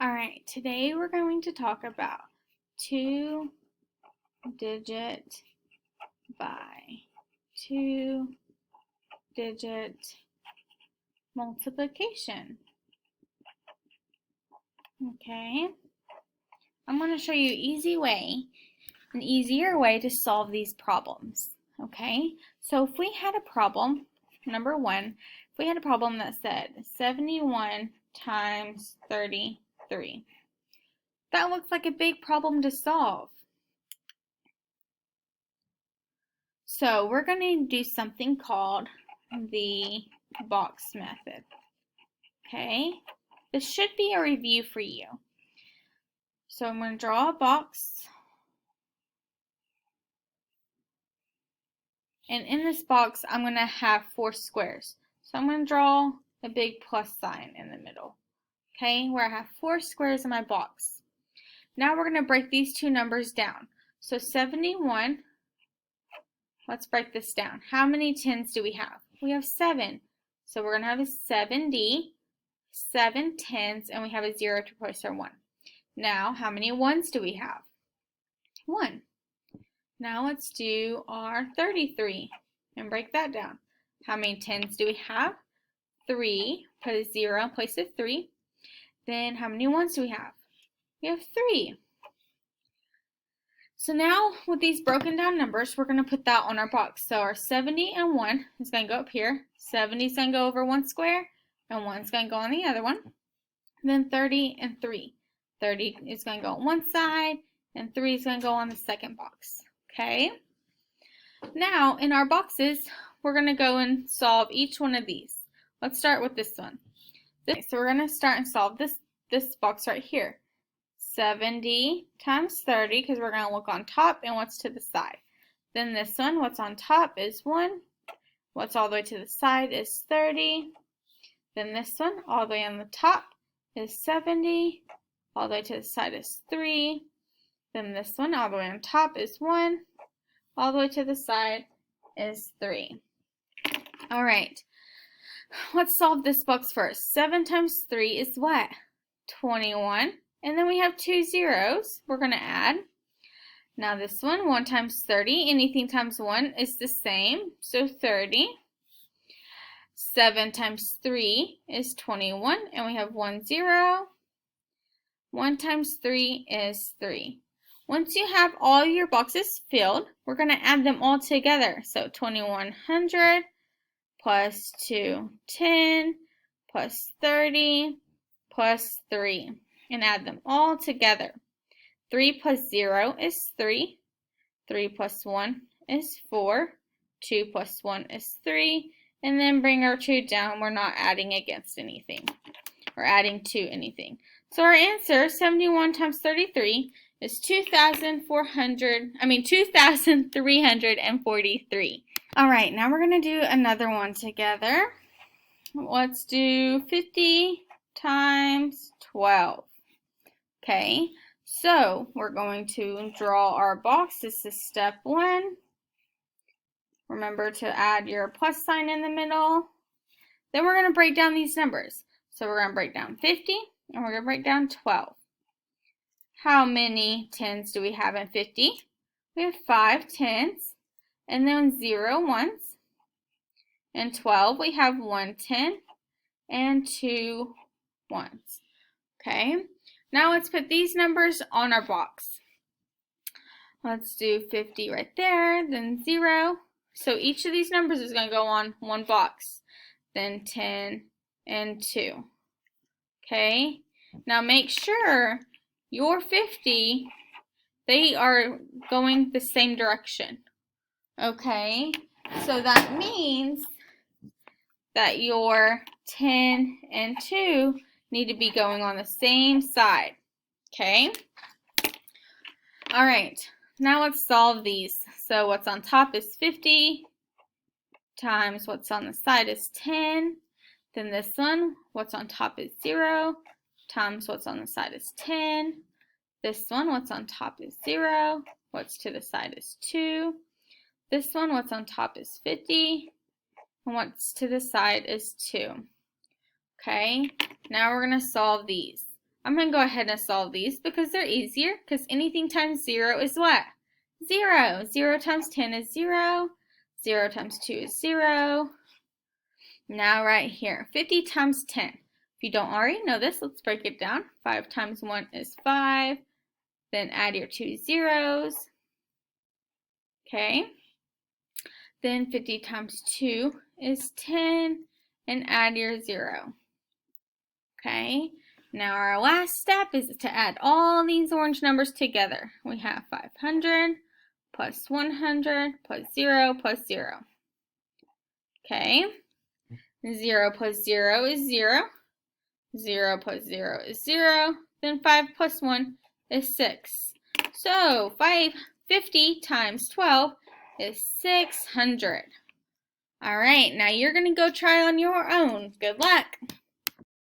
Alright, today we're going to talk about two-digit by two-digit multiplication. Okay, I'm going to show you an easier way to solve these problems. Okay, so if we had a problem, number one, if we had a problem that said 71 times 33, that looks like a big problem to solve. So we're going to do something called the box method. Okay, this should be a review for you. So I'm going to draw a box, and in this box I'm going to have 4 squares. So I'm going to draw a big plus sign in the middle. Okay, where I have 4 squares in my box. Now we're going to break these two numbers down. So 71, let's break this down. How many tens do we have? We have 7. So we're going to have a 70, 7 tens, and we have a 0 to replace our 1. Now, how many ones do we have? 1. Now let's do our 33 and break that down. How many tens do we have? 3. Put a 0 in place of 3. Then how many ones do we have? We have 3. So now with these broken down numbers, we're going to put that on our box. So our 70 and 1 is going to go up here. 70 is going to go over one square, and 1 is going to go on the other one. And then 30 and 3. 30 is going to go on one side, and 3 is going to go on the second box. Okay? Now, in our boxes, we're going to go and solve each one of these. Let's start with this one. So we're going to start and solve this box right here. 70 times 30, because we're going to look on top and what's to the side. Then this one, what's on top is 1. What's all the way to the side is 30. Then this one, all the way on the top is 70. All the way to the side is 3. Then this one, all the way on top is 1. All the way to the side is 3. Alright, let's solve this box first. 7 times 3 is what? 21. And then we have 2 zeros we're going to add. Now this one, 1 times 30, anything times 1 is the same, so 30. 7 times 3 is 21, and we have 1 0. 1 times 3 is 3. Once you have all your boxes filled, we're going to add them all together. So 2100 plus 210 plus 30 plus 3, and add them all together. 3 plus 0 is 3. 3 plus 1 is 4. 2 plus 1 is 3. And then bring our 2 down. We're not adding against anything or adding to anything. So our answer, 71 times 33, is 2,343. All right, now we're going to do another one together. Let's do 50 times 12. Okay, so we're going to draw our box. This is step 1. Remember to add your plus sign in the middle. Then we're going to break down these numbers. So we're going to break down 50, and we're going to break down 12. How many tens do we have in 50? We have 5 tens, and then 0 ones. In 12, we have 1 10 and 2 ones. Okay, now let's put these numbers on our box. Let's do 50 right there, then 0. So each of these numbers is going to go on one box. Then 10 and 2. Okay, now make sure your 50, they are going the same direction. Okay, so that means that your 10 and 2 need to be going on the same side. Okay, all right, now let's solve these. So what's on top is 50 times what's on the side is 10. Then this one, what's on top is 0 times what's on the side is 10. This one, what's on top is 0. What's to the side is 2. This one, what's on top is 50. And what's to the side is 2. Okay, now we're going to solve these. I'm going to go ahead and solve these because they're easier, because anything times 0 is what? 0. 0 times 10 is 0. 0 times 2 is 0. Now right here, 50 times 10. If you don't already know this, let's break it down. 5 times 1 is 5. Then add your 2 zeros. Okay. Then 50 times 2 is 10. And add your 0. Okay. Now our last step is to add all these orange numbers together. We have 500 plus 100 plus 0 plus 0. Okay. 0 plus 0 is 0. 0 plus 0 is 0. Then 5 plus 1 is 6. So 550 times 12 is 600. All right, now you're going to go try on your own. Good luck.